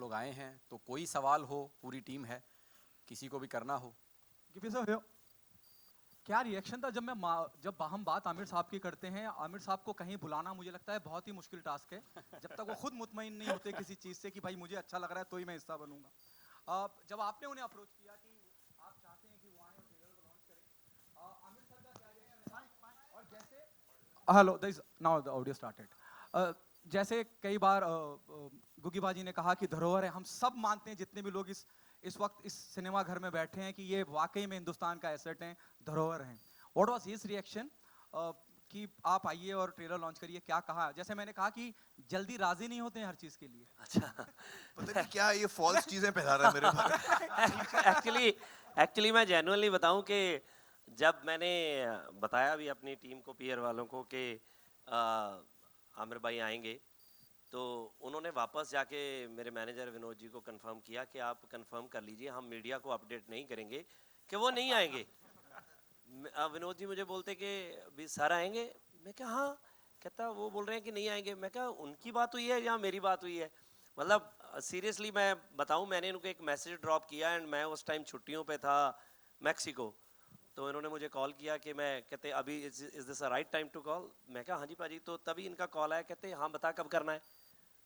लोग आए हैं, तो कोई सवाल हो, पूरी टीम है, किसी को भी करना हो। गिप्पी साहब, क्या रिएक्शन था जब हम बात आमिर साहब की करते हैं? आमिर साहब को कहीं बुलाना मुझे लगता है बहुत ही मुश्किल टास्क है, जब तक वो खुद मुतमईन नहीं होते किसी चीज़ से कि भाई मुझे अच्छा लग रहा है तो ही मैं हिस्सा बनूंगा। जब आपने उन्हें अप्रोच किया कि आप चाहते हैं कि वो आए और ट्रेलर को लॉन्च करें, आमिर सर का क्या रिएक्शन था? और जैसे hello this now the audio started. जैसे कई बार गुग्गी बाजी ने कहा कि धरोहर है, हम सब मानते हैं जितने भी लोग इस वक्त इस सिनेमा घर में बैठे हैं कि ये वाकई में हिंदुस्तान का एसेट है, धरोहर हैं। व्हाट वाज हिज रिएक्शन कि आप आइए और ट्रेलर लॉन्च करिए? क्या कहा? जैसे मैंने कहा कि जल्दी राजी नहीं होते हैं हर चीज के लिए। अच्छा पता नहीं क्या ये फॉल्स चीजें फैला रहा है मेरे बारे एक्चुअली एक्चुअली मैं जेन्युइनली बताऊं कि जब मैंने बताया भी अपनी टीम को, पीयर वालों को कि आमिर भाई आएंगे, तो उन्होंने वापस जाके मेरे मैनेजर विनोद जी को कंफर्म किया कि आप कंफर्म कर लीजिए, हम मीडिया को अपडेट नहीं करेंगे कि वो नहीं आएंगे। विनोद जी मुझे बोलते कि भी सर आएंगे। मैं क्या हाँ, कहता वो बोल रहे हैं कि नहीं आएंगे। मैं क्या उनकी बात हुई है या मेरी बात हुई है? मतलब सीरियसली मैं बताऊं, मैंने उनको एक मैसेज ड्रॉप किया एंड मैं उस टाइम छुट्टियों पे था मैक्सिको। तो इन्होंने मुझे कॉल किया कि मैं कहते अभी is this a right time to call? मैं कहा हाँ जी पाजी। तो तभी इनका कॉल आया, कहते हाँ बता कब करना है।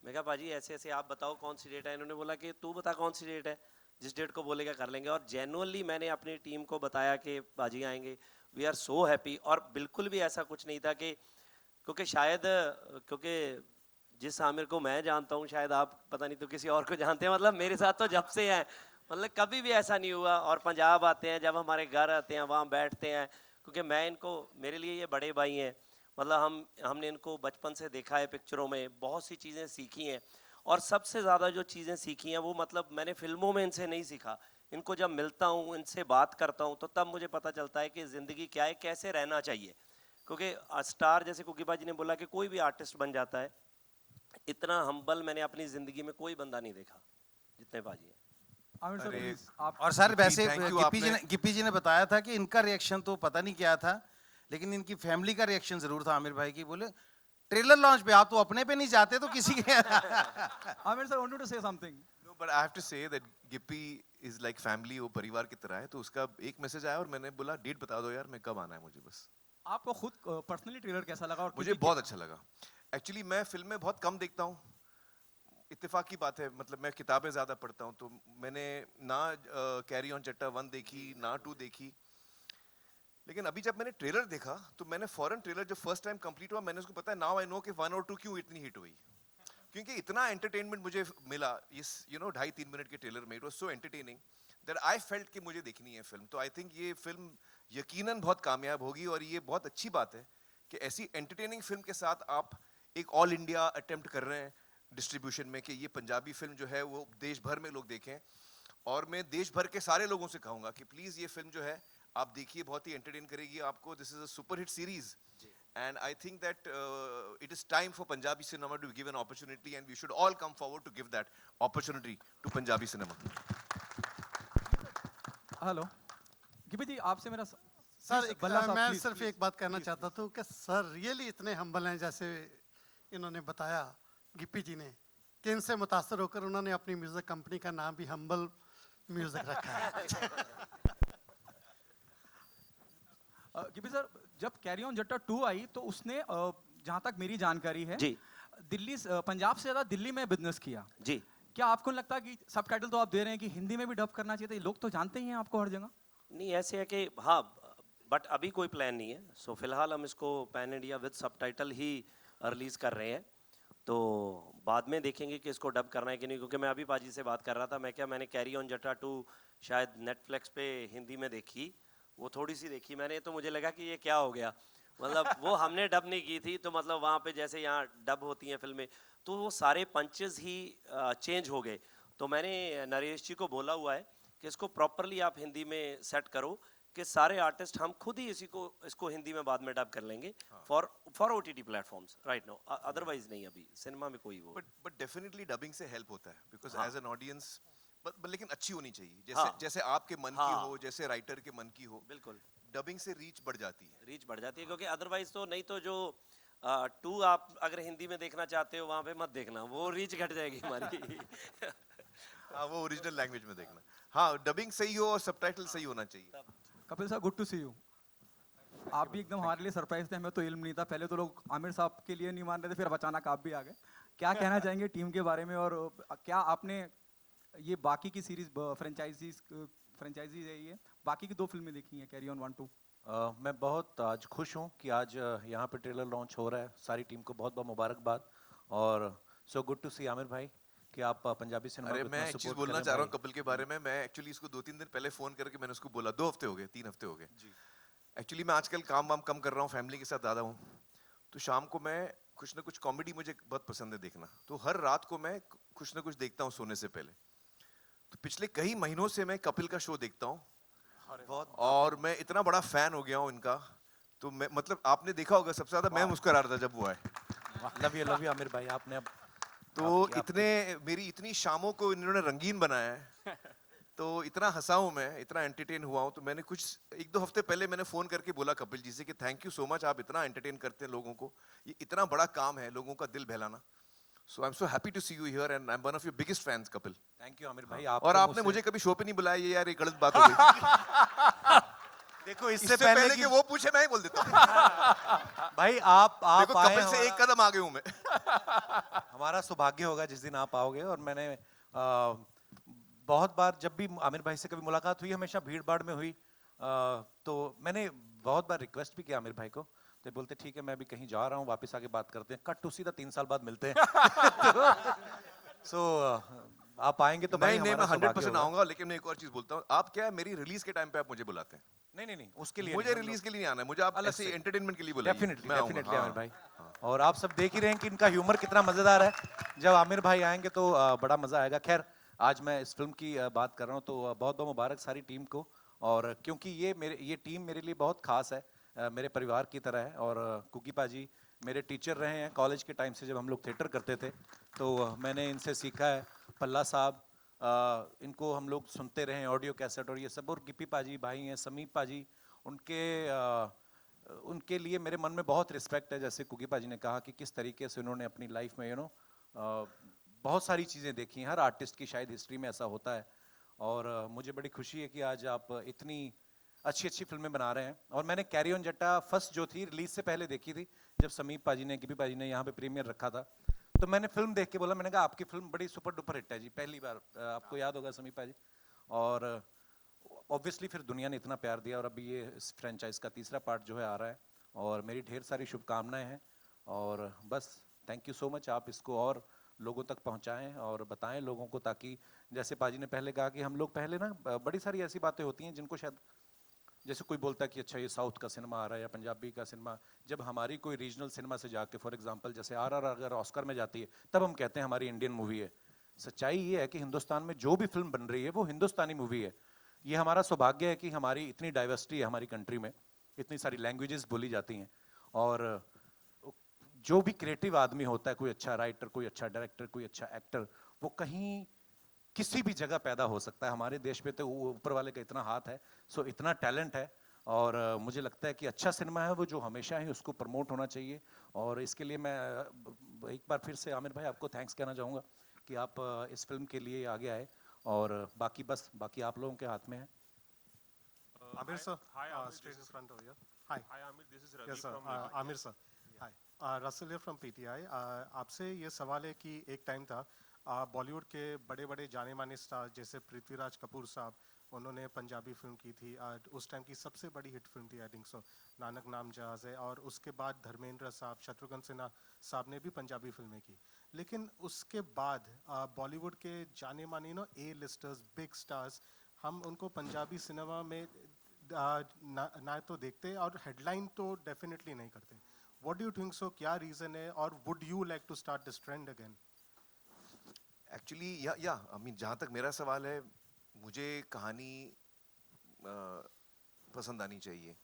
मैं कहा पाजी ऐसे ऐसे आप बताओ कौन सी डेट है। इन्होंने बोला कि तू बता कौन सी डेट है, जिस डेट को बोलेगा कर लेंगे। और जेन्युइनली मैंने अपनी टीम को बताया कि पाजी आएंगे। We are so happy. और बिल्कुल भी ऐसा कुछ नहीं था कि क्योंकि शायद क्योंकि जिस आमिर को मैं जानता हूँ शायद आप पता नहीं तो किसी और को जानते हैं। मतलब मेरे साथ तो जब से है, मतलब कभी भी ऐसा नहीं हुआ। और पंजाब आते हैं, जब हमारे घर आते हैं वहाँ बैठते हैं, क्योंकि मैं इनको, मेरे लिए ये बड़े भाई हैं। मतलब हमने इनको बचपन से देखा है पिक्चरों में, बहुत सी चीज़ें सीखी हैं। और सबसे ज़्यादा जो चीज़ें सीखी हैं वो मतलब मैंने फिल्मों में इनसे नहीं सीखा। इनको जब मिलता हूँ, इनसे बात करता हूँ, तो तब मुझे पता चलता है कि ज़िंदगी क्या है, कैसे रहना चाहिए। क्योंकि स्टार जैसे कुकी बाजी ने बोला कि कोई भी आर्टिस्ट बन जाता है, इतना हम्बल मैंने अपनी ज़िंदगी में कोई बंदा नहीं देखा जितने बाजी हैं। आमिर सर अरे प्लीज आप। और सर गिप्पी, वैसे thank you, गिप्पी जी ने बताया था कि इनका रिएक्शन तो पता नहीं क्या था, लेकिन इनकी फैमिली का रिएक्शन जरूर था आमिर भाई की। बोले ट्रेलर लॉन्च पे आप तो अपने पे नहीं जाते तो किसी के Aamir sir wanted to say something. No, but I have to say that Gippy is like family, वो परिवार की तरह है। तो उसका एक मैसेज आया और मैंने बोला डेट बता दो यार, मैं कब आना है मुझे बस। आपको खुद पर्सनली ट्रेलर कैसा लगा? और मुझे बहुत अच्छा लगा। एक्चुअली मैं फिल्में बहुत कम देखता हूँ, इत्तेफाक की बात है। मतलब मैं किताबें ज़्यादा पढ़ता हूँ, तो मैंने ना कैरी ऑन जट्टा 1 देखी, ना 2 देखी। लेकिन अभी जब मैंने ट्रेलर देखा तो मैंने फॉरेन ट्रेलर जब फर्स्ट टाइम कंप्लीट हुआ, मैंने उसको पता है नाउ आई नो कि 1 और 2 क्यों इतनी हिट हुई। क्योंकि इतना एंटरटेनमेंट मुझे मिला इस 2.5-3 मिनट के ट्रेलर में। It was so entertaining that I felt कि मुझे देखनी है फिल्म। तो आई थिंक ये फिल्म यकीनन बहुत कामयाब होगी। और ये बहुत अच्छी बात है कि ऐसी एंटरटेनिंग फिल्म के साथ आप एक ऑल इंडिया अटेम्प्ट कर रहे हैं डिस्ट्रीब्यूशन में, कि ये पंजाबी फिल्म जो है वो देश भर में लोग देखें। और मैं देश भर के सारे लोगों से कहूंगा कि प्लीज ये फिल्म जो है आप देखिए, बहुत ही एंटरटेन करेगी आपको। This is a super hit series and I think that it is time for Punjabi cinema to give an opportunity, and we should all come forward to give that opportunity to Punjabi cinema. Hello Gippy ji, आपसे मेरा sir बल्ला साहब, मैं please, सिर्फ please. एक बात कहना चाहता था कि सर रियली इतने हम्बल हैं, जैसे इन्होंने बताया गिप्पी जी ने, कि इनसे मुतासर होकर उन्होंने अपनी म्यूजिक कंपनी का नाम भी हम्बल म्यूजिक रखा है। गिप्पी सर, जब कैरी ऑन जट्टा 2 आई तो उसने जहां तक मेरी जानकारी है जी पंजाब से ज्यादा दिल्ली में बिजनेस किया। जी। क्या आपको नहीं लगता कि सबटाइटल तो आप दे रहे हैं कि हिंदी में भी डब करना चाहिए था? लोग तो जानते ही हैं आपको हर जगह। नहीं ऐसे है कि हाँ, बट अभी कोई प्लान नहीं है। सो फिलहाल हम इसको pan India with subtitle he release कर रहे हैं। तो बाद में देखेंगे कि इसको डब करना है कि नहीं। क्योंकि मैं अभी पाजी से बात कर रहा था, मैंने कैरी ऑन जट्टा 2 शायद नेटफ्लिक्स पे हिंदी में देखी, वो थोड़ी सी देखी मैंने, तो मुझे लगा कि ये क्या हो गया। मतलब वो हमने डब नहीं की थी, तो मतलब वहाँ पे जैसे यहाँ डब होती हैं फिल्में, तो वो सारे पंचेस ही चेंज हो गए। तो मैंने नरेश जी को बोला हुआ है कि इसको प्रॉपरली आप हिंदी में सेट करो, कि सारे आर्टिस्ट हम खुद ही इसको हिंदी में बाद में डब कर लेंगे for OTT platforms right now. Otherwise नहीं, अभी सिनेमा में कोई वो। But definitely dubbing से help होता है, because हाँ. as an audience, but लेकिन अच्छी होनी चाहिए, जैसे हाँ. जैसे आपके मन की हाँ. हो, जैसे राइटर के मन की हो। बिल्कुल डबिंग से रीच बढ़ जाती है। रीच बढ़ जाती है, क्योंकि अदरवाइज तो नहीं तो जो 2 आप अगर हिंदी में देखना चाहते हो वहाँ पे मत देखना, वो रीच घट जाएगी हमारी। हाँ वो ओरिजिनल लैंग्वेज में देखना। हाँ डबिंग सही हो और सबटाइटल सही होना चाहिए। कपिल साहब, गुड टू सी यू। आप भी एकदम हमारे लिए सरप्राइज थे, हमें तो इल्म नहीं था। पहले तो लोग आमिर साहब के लिए नहीं मान रहे थे, फिर अब अचानक आप भी आ गए। क्या कहना चाहेंगे टीम के बारे में, और क्या आपने ये बाकी की सीरीज फ्रेंचाइजीज है ये बाकी की 2 फिल्में देखी हैं, कैरी ऑन 1 2? मैं बहुत आज खुश हूँ कि आज यहाँ पे ट्रेलर लॉन्च हो रहा है। सारी टीम को बहुत बहुत मुबारकबाद। और सो गुड टू सी आमिर भाई कि आप पंजाबी सिनेमा अरे को मैं इतना एक चीज support बोलना करें चाह रहा हूँ भाई। कपिल के बारे में। मैं एक्चुअली इसको 2-3 दिन पहले फोन करके मैंने उसको बोला, 2 हफ्ते हो गए, 3 हफ्ते हो गए। एक्चुअली मैं आजकल काम वाम कम कर रहा हूँ, फैमिली के साथ ज़्यादा हूँ, तो शाम को मैं कुछ ना कुछ कॉमेडी मुझे बहुत पसंद है देखना, तो हर रात को मैं कुछ ना कुछ देखता हूँ सोने से पहले। तो पिछले कई महीनों से मैं कपिल का शो देखता हूँ और मैं इतना बड़ा फैन हो गया हूँ इनका। तो मैं मतलब आपने देखा होगा सबसे ज्यादा मैं मुस्कुरा रहा था जब वो आए। लव यू आमिर भाई, आपने अब तो इतने मेरी इतनी शामों को इन्होंने रंगीन बनाया है, तो इतना हंसा हूं मैं, इतना एंटरटेन हुआ हूं। तो मैंने कुछ 1-2 हफ्ते पहले मैंने फोन करके बोला कपिल जी से कि थैंक यू सो मच, आप इतना एंटरटेन करते हैं लोगों को, ये इतना बड़ा काम है लोगों का दिल बहलाना। So I am so happy to see you here and I am one of your biggest fans Kapil. Thank you Aamir भाई। और आपने मुझे कभी शो पे नहीं बुलाया, ये यार ये गलत बात हो गई। देखो इससे पहले कि वो पूछे मैं ही बोल देता हूँ। भाई आप देखो आए, कपिल से एक कदम आगे हूं मैं। हमारा सौभाग्य होगा जिस दिन आप आओगे। और मैंने बहुत बार जब भी आमिर भाई से कभी मुलाकात हुई, हमेशा भीड़ भाड़ में हुई, तो मैंने बहुत बार रिक्वेस्ट भी किया आमिर भाई को, तो बोलते ठीक है मैं भी कहीं जा रहा हूँ, वापस आके बात करते हैं। कट टू सीधा 3 साल बाद मिलते हैं। सो आप आएंगे तो भाई नहीं मैं हमारा सौभाग्य 100% होगा। आऊंगा, लेकिन मैं एक और चीज बोलता हूँ, आप क्या है मेरी रिलीज के टाइम पे आप मुझे बुलाते हैं, नहीं उसके लिए मुझे रिलीज के लिए नहीं आना है, मुझे आप अलग ऐसे से। एंटरटेनमेंट के लिए बुलाइए। डेफिनेटली मैं आऊंगा, डेफिनेटली हाँ। आमिर भाई। और आप सब देख ही रहे हैं कि इनका ह्यूमर कितना मजेदार है। जब आमिर भाई आएंगे तो बड़ा मजा आएगा। खैर आज मैं इस फिल्म की बात कर रहा हूँ, तो बहुत बहुत मुबारक सारी टीम को। और क्योंकि ये टीम मेरे लिए बहुत खास है, मेरे परिवार की तरह है। और कुकी पाजी मेरे टीचर रहे हैं कॉलेज के टाइम से, जब हम लोग थिएटर करते थे तो मैंने इनसे सीखा है। पल्ला साहब, इनको हम लोग सुनते रहे ऑडियो कैसेट और ये सब। और गिप्पी पाजी भाई हैं, समीप पाजी, उनके लिए मेरे मन में बहुत रिस्पेक्ट है। जैसे कुकी पाजी ने कहा कि किस तरीके से उन्होंने अपनी लाइफ में बहुत सारी चीज़ें देखी हैं। हर आर्टिस्ट की शायद हिस्ट्री में ऐसा होता है। और मुझे बड़ी खुशी है कि आज आप इतनी अच्छी अच्छी फिल्में बना रहे हैं। और मैंने कैरी ऑन जट्टा फर्स्ट जो थी रिलीज से पहले देखी थी, जब समीप पाजी ने, गिप्पी पाजी ने यहाँ पे प्रीमियर रखा था। तो मैंने फिल्म देख के बोला, मैंने कहा आपकी फिल्म बड़ी सुपर डुपर हिट है जी, पहली बार। आपको याद होगा समीप पाजी। और ऑब्वियसली फिर दुनिया ने इतना प्यार दिया, और अभी ये इस फ्रेंचाइज का 3रा पार्ट जो है आ रहा है, और मेरी ढेर सारी शुभकामनाएं हैं। और बस थैंक यू सो मच, आप इसको और लोगों तक पहुंचाएं और बताएं लोगों को, ताकि जैसे पाजी ने पहले कहा कि हम लोग पहले ना बड़ी सारी ऐसी बातें होती हैं जिनको शायद, जैसे कोई बोलता है कि अच्छा ये साउथ का सिनेमा आ रहा है या पंजाबी का सिनेमा, जब हमारी कोई रीजनल सिनेमा से जाके, फॉर एग्जांपल जैसे RRR अगर ऑस्कर में जाती है, तब हम कहते हैं हमारी इंडियन मूवी है। सच्चाई ये है कि हिंदुस्तान में जो भी फिल्म बन रही है वो हिंदुस्तानी मूवी है। ये हमारा सौभाग्य है कि हमारी इतनी डाइवर्सिटी है हमारी कंट्री में, इतनी सारी लैंग्वेजेस बोली जाती हैं। और जो भी क्रिएटिव आदमी होता है, कोई अच्छा राइटर, कोई अच्छा डायरेक्टर, कोई अच्छा एक्टर, वो कहीं किसी भी जगह पैदा हो सकता है। हमारे देश पे तो ऊपर वाले का इतना हाथ है, सो इतना टैलेंट है। और मुझे लगता है कि अच्छा सिनेमा है वो जो हमेशा ही उसको प्रमोट होना चाहिए। और इसके लिए मैं एक बार फिर से आमिर भाई आपको थैंक्स कहना चाहूँगा कि आप इस फिल्म के लिए आगे आए। और बाकी आप लोगों के हाथ में है। Amir sir, Hi, Amir, stage this is is- front over here. Hi. Hi, Amir. This is Ravi Yes, sir. from Mumbai. Amir sir. Hi. Russell here from PTI. आपसे ये सवाल है कि एक टाइम था बॉलीवुड के बड़े बड़े जाने माने स्टार जैसे पृथ्वीराज कपूर साहब, उन्होंने पंजाबी फिल्म की थी। उस टाइम की सबसे बड़ी हिट फिल्म थी, आई थिंक सो, नानक नाम जहाज है। और उसके बाद धर्मेंद्र साहब, शत्रुघ्न सिन्हा साहब ने भी पंजाबी फिल्में की। लेकिन उसके बाद बॉलीवुड के जाने माने A-लिस्टर्स, बिग स्टार्स, हम उनको पंजाबी सिनेमा में ना तो देखते और हेडलाइन तो डेफिनेटली नहीं करते। What do you think so, क्या रीजन है, और would you like to start this trend again? Actually या आई मीन जहाँ तक मेरा सवाल है, मुझे कहानी पसंद आनी चाहिए,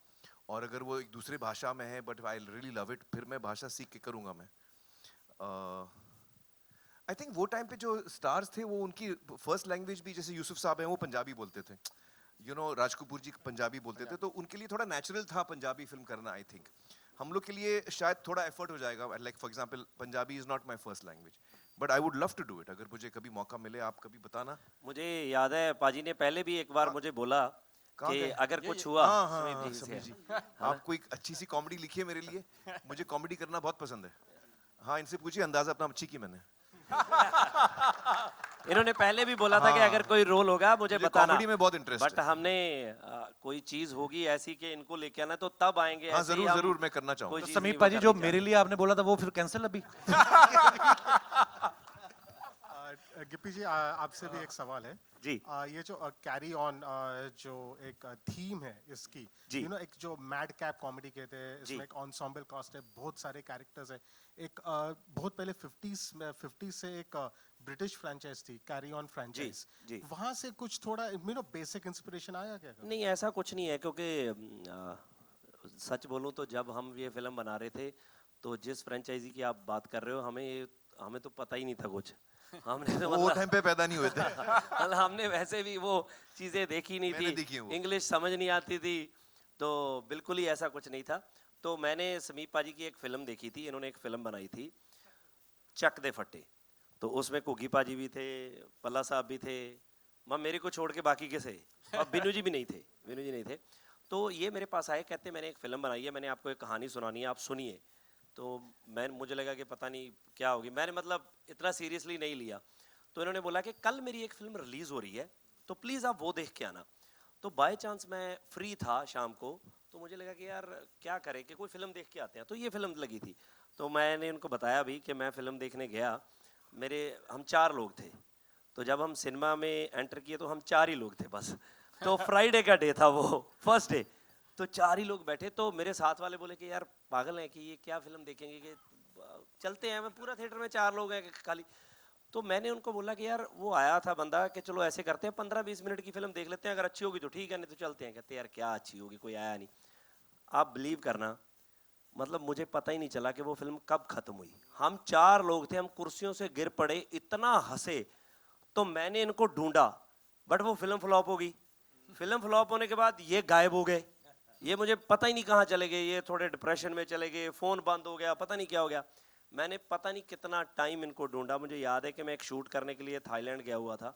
और अगर वो एक दूसरे भाषा में है but I really love it, फिर मैं भाषा सीख के करूँगा मैं। आई थिंक वो टाइम पे जो स्टार्स थे वो उनकी फर्स्ट लैंग्वेज भी, जैसे यूसुफ साहब हैं वो पंजाबी बोलते थे, राज कपूर जी पंजाबी बोलते थे, तो उनके लिए थोड़ा नेचुरल था पंजाबी फिल्म करना। आई थिंक हम लोग के लिए शायद थोड़ा एफर्ट हो जाएगा, like for example Punjabi is not my first language, but I would love to do it, अगर मुझे कभी मौका मिले, आप कभी बताना। मुझे याद है पाजी ने पहले भी एक बार मुझे बोला कहाँ कि गए? अगर कुछ हुआ हाँ हाँ समीप हाँ, जी से। समीप जी, आप कोई अच्छी सी कॉमेडी लिखिए मेरे लिए, मुझे कॉमेडी करना बहुत पसंद है। हाँ, इनसे पूछिए, अंदाजा अपना अच्छी की मैंने। इन्होंने पहले भी बोला था कि अगर कोई रोल होगा मुझे बताना। कॉमेडी में बहुत इंटरेस्ट बट है। हमने कोई चीज होगी ऐसी कि इनको लेके आना तो तब आएंगे। हाँ ऐसे ही जरूर हम जरूर, मैं करना कोई चाहूँगा। चीज़ समीप नहीं पाजी वो जो करनी मेरे लिए आपने बोला था वो फिर कैंसिल अभी? गिप्पी जी, आपसे भी एक सवाल है जी। ये जो कैरी ऑन जो एक थीम है इसकी, जी। यू नो, एक जो मैड कैप कॉमेडी कहते हैं, जी। इसमें एक ensemble कास्ट है, बहुत सारे कैरेक्टर्स है। एक बहुत पहले 50s से एक ब्रिटिश फ्रेंचाइज थी, कैरी ऑन फ्रेंचाइज, जी। वहां से कुछ थोड़ा यू नो बेसिक इंस्पिरेशन आया क्या? नहीं ऐसा कुछ नहीं है, क्योंकि सच बोलूं तो जब हम ये फिल्म बना रहे थे तो जिस फ्रेंचाइजी की आप बात कर रहे हो हमें तो पता ही नहीं था कुछ। हमने तो वो टाइम पे पैदा नहीं हुए थे। मतलब हमने वैसे भी वो चीजें देखी नहीं मैंने देखी है थी, वो। इंग्लिश समझ नहीं आती थी, तो बिल्कुल ही ऐसा कुछ नहीं था। तो मैंने समीप पाजी की एक फिल्म देखी थी, इन्होंने एक फिल्म बनाई थी चक दे फट्टे, तो उसमें कुगी पाजी भी थे, पल्ला साहब भी थे, मेरे को छोड़ के बाकी के से, और बिनू जी भी नहीं थे, बिनू जी नहीं थे। तो ये मेरे पास आए, कहते मैंने एक फिल्म बनाई है, मैंने आपको एक कहानी सुनानी है, आप सुनिए। तो मुझे लगा कि पता नहीं क्या होगी, मैंने मतलब इतना सीरियसली नहीं लिया। तो इन्होंने बोला कि कल मेरी एक फिल्म रिलीज हो रही है तो प्लीज़ आप वो देख के आना। तो बाय चांस मैं फ्री था शाम को, तो मुझे लगा कि यार क्या करें कि कोई फिल्म देख के आते हैं, तो ये फिल्म लगी थी। तो मैंने उनको बताया भी कि मैं फिल्म देखने गया, हम 4 लोग थे, तो जब हम सिनेमा में एंटर किए तो हम 4 ही लोग थे बस। तो फ्राइडे का डे था वो, फर्स्ट डे, तो 4 ही लोग बैठे। तो मेरे साथ वाले बोले कि यार पागल हैं कि ये क्या फिल्म देखेंगे, कि चलते हैं, मैं पूरा थिएटर में 4 लोग हैं खाली। तो मैंने उनको बोला कि यार वो आया था बंदा कि चलो ऐसे करते हैं 15-20 मिनट की फिल्म देख लेते हैं, अगर अच्छी होगी तो ठीक है, नहीं तो चलते हैं। कहते यार क्या अच्छी होगी, कोई आया नहीं। आप बिलीव करना, मतलब मुझे पता ही नहीं चला कि वो फिल्म कब खत्म हुई। हम 4 लोग थे, हम कुर्सियों से गिर पड़े, इतना हंसे। तो मैंने इनको ढूंढा, बट वो फिल्म फ्लॉप हो गई। फिल्म फ्लॉप होने के बाद ये गायब हो गए, ये मुझे पता ही नहीं कहाँ चले गए, ये थोड़े डिप्रेशन में चले गए, फ़ोन बंद हो गया, पता नहीं क्या हो गया। मैंने पता नहीं कितना टाइम इनको ढूंढा। मुझे याद है कि मैं एक शूट करने के लिए थाईलैंड गया हुआ था,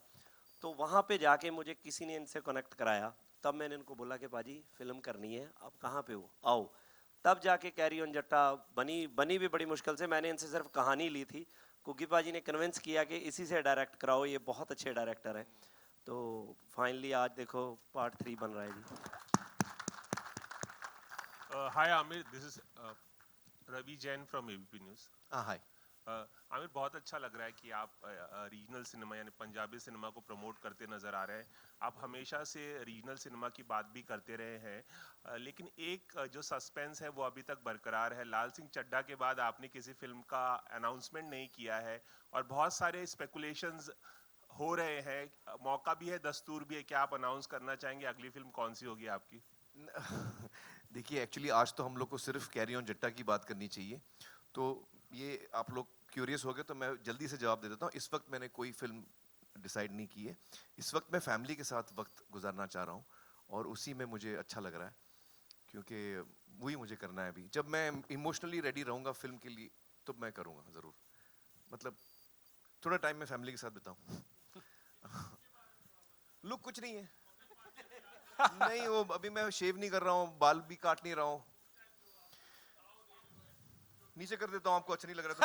तो वहाँ पे जाके मुझे किसी ने इनसे कनेक्ट कराया, तब मैंने इनको बोला कि पाजी फिल्म करनी है, आप कहाँ पे हो, आओ। तब जाके कैरी ऑन जट्टा बनी भी बड़ी मुश्किल से। मैंने इनसे सिर्फ कहानी ली थी, कुकी पाजी ने कन्विंस किया कि इसी से डायरेक्ट कराओ, ये बहुत अच्छे डायरेक्टर हैं। तो फाइनली आज देखो पार्ट 3 बन रहा है जी। Hi Amir, this is Ravi Jain from ABP News. हाय। आमिर, बहुत अच्छा लग रहा है कि आप रीजनल सिनेमा यानी पंजाबी सिनेमा को प्रमोट करते नज़र आ रहे हैं। आप हमेशा से रीजनल सिनेमा की बात भी करते रहे हैं, लेकिन एक जो सस्पेंस है वो अभी तक बरकरार है। लाल सिंह चड्ढा के बाद आपने किसी फिल्म का अनाउंसमेंट नहीं किया है और बहुत सारे स्पेकुलेशंस हो रहे हैं, मौका भी है, दस्तूर भी है। क्या आप अनाउंस करना चाहेंगे अगली फिल्म कौन सी होगी आपकी? देखिए, एक्चुअली आज तो हम लोग को सिर्फ कैरी ऑन जट्टा की बात करनी चाहिए, तो ये आप लोग क्यूरियस हो गए तो मैं जल्दी से जवाब दे देता हूँ। इस वक्त मैंने कोई फिल्म डिसाइड नहीं की है, इस वक्त मैं फैमिली के साथ वक्त गुजारना चाह रहा हूँ और उसी में मुझे अच्छा लग रहा है, क्योंकि वही मुझे करना है। अभी जब मैं इमोशनली रेडी रहूँगा फिल्म के लिए तो मैं करूँगा ज़रूर। मतलब थोड़ा टाइम मैं फैमिली के साथ बिताऊँ। लुक कुछ नहीं है, नहीं वो अभी मैं शेव नहीं कर रहा हूँ, बाल भी काट नहीं रहा हूँ। नीचे कर देता हूँ, आपको अच्छा नहीं लग रहा तो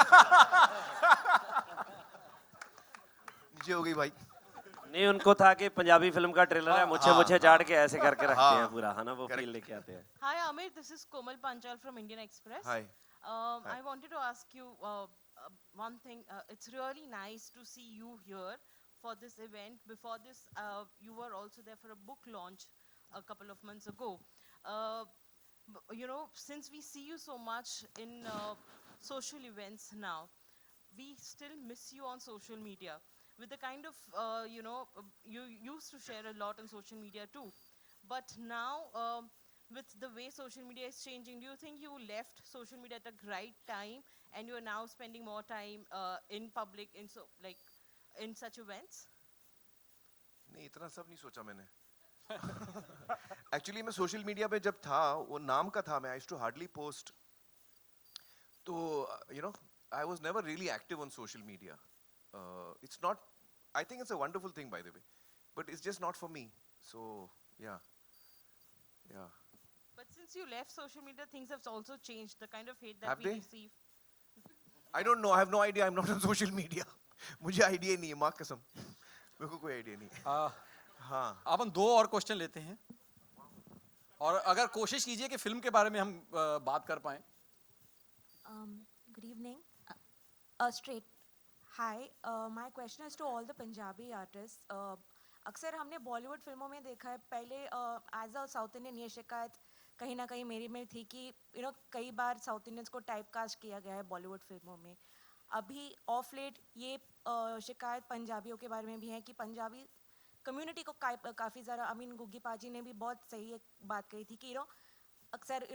नीचे हो गई भाई। नहीं, उनको था कि पंजाबी फिल्म का ट्रेलर है, मुझे झाड़ के ऐसे करके रखते हैं पूरा, है ना, वो फील लेके आते हैं। Hi Amir, this is Komal Panchal from Indian Express. Hi. I wanted to ask you one thing. It's really nice to see you here for this event. Before this, you were also there for a book launch a couple of months ago. You know, since we see you so much in social events now, we still miss you on social media. With the kind of, you know, you used to share a lot on social media too. But now, with the way social media is changing, do you think you left social media at the right time and you are now spending more time in public, in such events? नहीं, इतना सब नहीं सोचा मैंने। Actually मैं social media पे जब था, वो नाम का था, मैं I used to hardly post, तो you know I was never really active on social media. It's not, I think it's a wonderful thing, by the way, but it's just not for me. So yeah, yeah. But since you left social media, things have also changed. The kind of hate that Have we they? receive. I don't know, I have no idea, I'm not on social media. मुझे idea नहीं है, माँ कसम, मेरे को कोई idea नहीं है. हाँ. अब हम 2 और क्वेश्चन लेते हैं और अगर कोशिश कीजिए कि फिल्म के बारे में हम बात कर पाएं. Good evening. Straight. Hi. My question is to all the Punjabi artists. अक्सर हमने बॉलीवुड फिल्मों में देखा है, पहले एज अ साउथ इंडियन ये शिकायत कहीं ना कहीं मेरी में थी कि कई बार साउथ इंडियंस को टाइप कास्ट किया गया है बॉलीवुड फिल्मों में. अभी ऑफ लेट ये शिकायत पंजाबियों के बारे में भी है कि पंजाबी कम्युनिटी को काफ़ी ज़्यादा, आई मीन गुग्गी पाजी ने भी बहुत सही एक बात कही थी कि अक्सर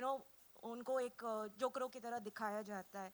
उनको एक जोकरों की तरह दिखाया जाता है.